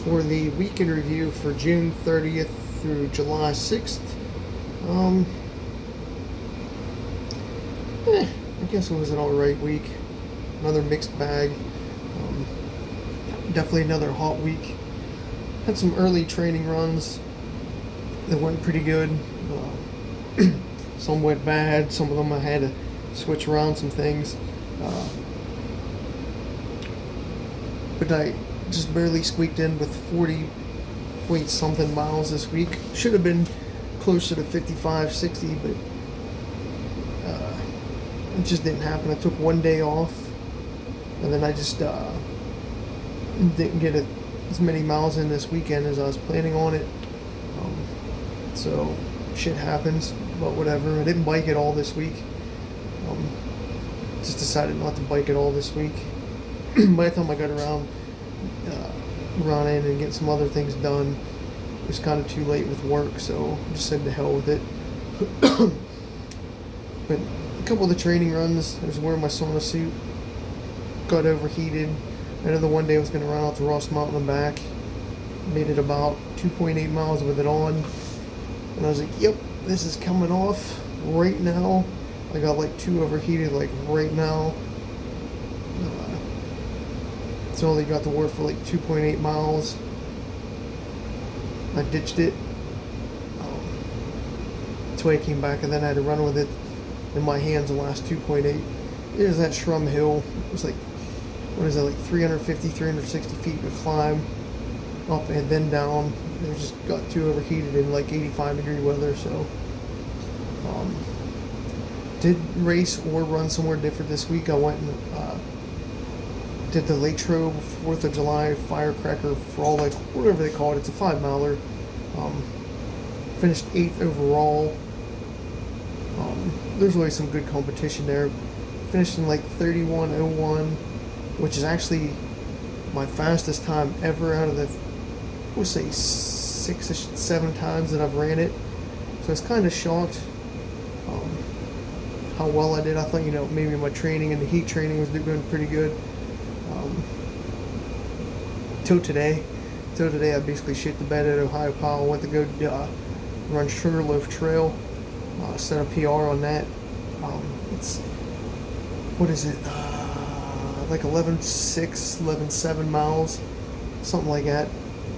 for the weekend review for June 30th through July 6th. Um, I guess it was an alright week. Another mixed bag. Definitely another hot week. Had some early training runs that went pretty good. Some went bad. Some of them I had to switch around some things. But I just barely squeaked in with 40 point something miles this week. Should have been closer to 55, 60, but it just didn't happen. I took one day off, and then I just didn't get as many miles in this weekend as I was planning on it. So shit happens, but whatever. I didn't bike at all this week. Just decided not to bike at all this week. By the time I got around running and getting some other things done, it was kind of too late with work, so I just said to hell with it. But a couple of the training runs, I was wearing my sauna suit, got overheated. I know the one day I was going to run out to Ross Mountain and back. Made it about 2.8 miles with it on. And I was like, yep, this is coming off right now. I got like 2 overheated like right now. So I only got to work for like 2.8 miles. I ditched it. That's why I came back, and then I had to run with it in my hands the last 2.8. There's that Shrum Hill. It was like, what is that, like 350, 360 feet to climb up and then down. I just got too overheated in like 85-degree weather, so did race or run somewhere different this week. I went and did the Latrobe 4th of July firecracker for all, like, whatever they call it. It's a 5-miler. Finished 8th overall. There's always some good competition there. Finished in like 31:01, which is actually my fastest time ever out of the, I would say, 6-ish, 7 times that I've ran it. So I was kind of shocked how well I did. I thought, maybe my training and the heat training was doing pretty good. Till today, I basically shit the bed at Ohio Powell. Went to go run Sugarloaf Trail. Set a PR on that. It's, what is it? Like 11.6, 11.7 miles, something like that.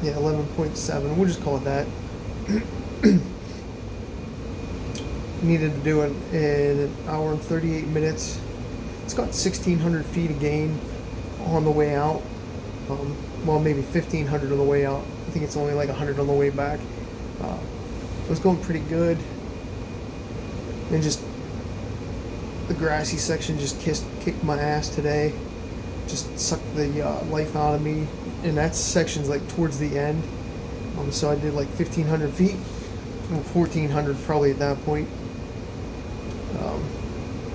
Yeah, 11.7. We'll just call it that. Needed to do it in an hour and 38 minutes. It's got 1,600 feet of gain on the way out. Well, maybe 1,500 on the way out. I think it's only like 100 on the way back. It was going pretty good. And just the grassy section just kicked my ass today. Just sucked the life out of me. And that section's like towards the end. So I did like 1,500 feet. 1,400 probably at that point.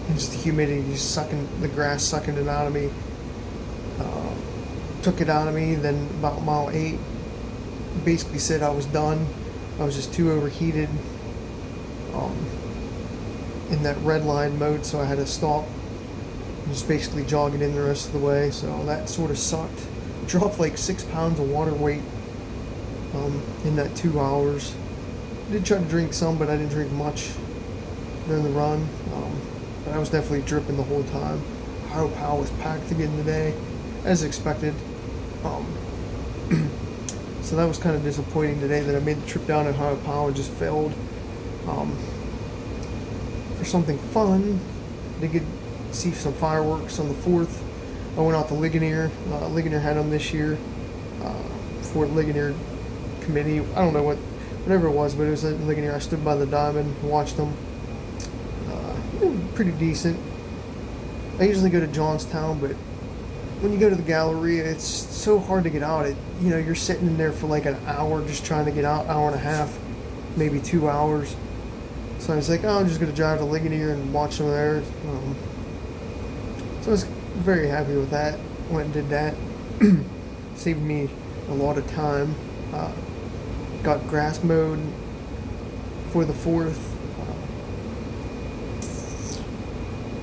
And just the humidity just the grass sucking it out of me. Took it out of me. Then about mile 8, basically said I was done. I was just too overheated in that red line mode, so I had to stop and just basically jogging in the rest of the way. So that sort of sucked. Dropped like 6 pounds of water weight in that 2 hours. I did try to drink some, but I didn't drink much during the run. But I was definitely dripping the whole time. Ohio Powell was packed again today, as expected. So that was kind of disappointing today that I made the trip down to Ohio Powell and just failed. For something fun, to get see some fireworks on the 4th. I went out to Ligonier. Ligonier had them this year. Fort Ligonier committee. I don't know whatever it was, but it was at Ligonier. I stood by the diamond, watched them. Pretty decent. I usually go to Johnstown, but when you go to the Galleria, it's so hard to get out. You're sitting in there for like an hour just trying to get out, hour and a half, maybe 2 hours. So I was like, I'm just going to drive to Ligonier and watch them there. So I was very happy with that. Went and did that. Saved me a lot of time. Got grass mowed for the 4th.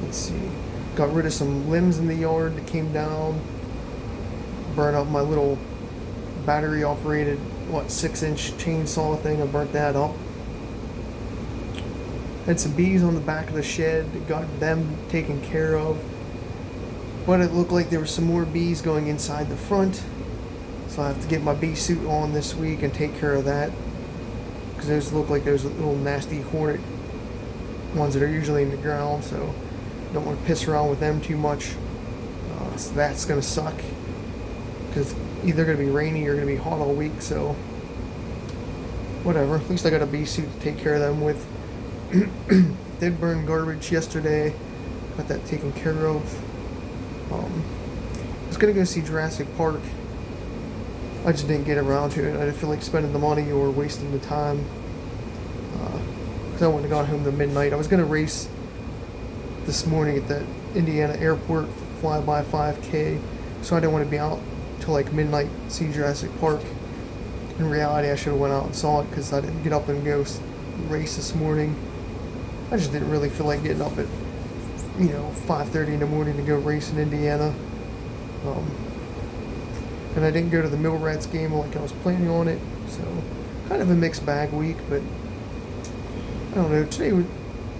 Let's see. Got rid of some limbs in the yard that came down. Burned up my little battery operated, 6-inch chainsaw thing. I burnt that up. Had some bees on the back of the shed, got them taken care of. But it looked like there were some more bees going inside the front. So I have to get my bee suit on this week and take care of that. Because those look like those little nasty hornet ones that are usually in the ground. So don't want to piss around with them too much. So that's going to suck. Because either going to be rainy or going to be hot all week. So whatever. At least I got a bee suit to take care of them with. Did burn garbage yesterday. Got that taken care of. I was going to go see Jurassic Park. I just didn't get around to it. I didn't feel like spending the money or wasting the time. Because I wouldn't have gone home to midnight. I was going to race this morning at the Indiana airport flyby 5K. So I didn't want to be out till like midnight to see Jurassic Park. In reality, I should have went out and saw it because I didn't get up and go race this morning. I just didn't really feel like getting up at 5:30 in the morning to go race in Indiana. And I didn't go to the Mill Rats game like I was planning on it. So kind of a mixed bag week, but I don't know.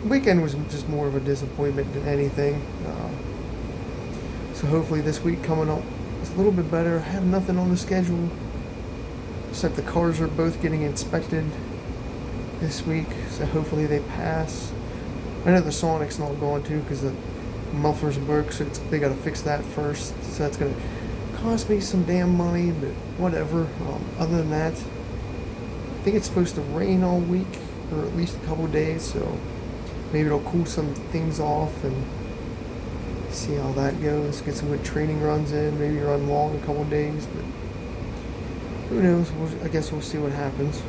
Weekend was just more of a disappointment than anything. So hopefully this week coming up is a little bit better. I have nothing on the schedule except the cars are both getting inspected this week, so hopefully they pass. I know the Sonic's not going to because the muffler's broke, so they got to fix that first. So that's going to cost me some damn money, but whatever. Other than that, I think it's supposed to rain all week, or at least a couple of days, so maybe it'll cool some things off and see how that goes. Get some good training runs in, maybe run long a couple of days, but who knows? I guess we'll see what happens.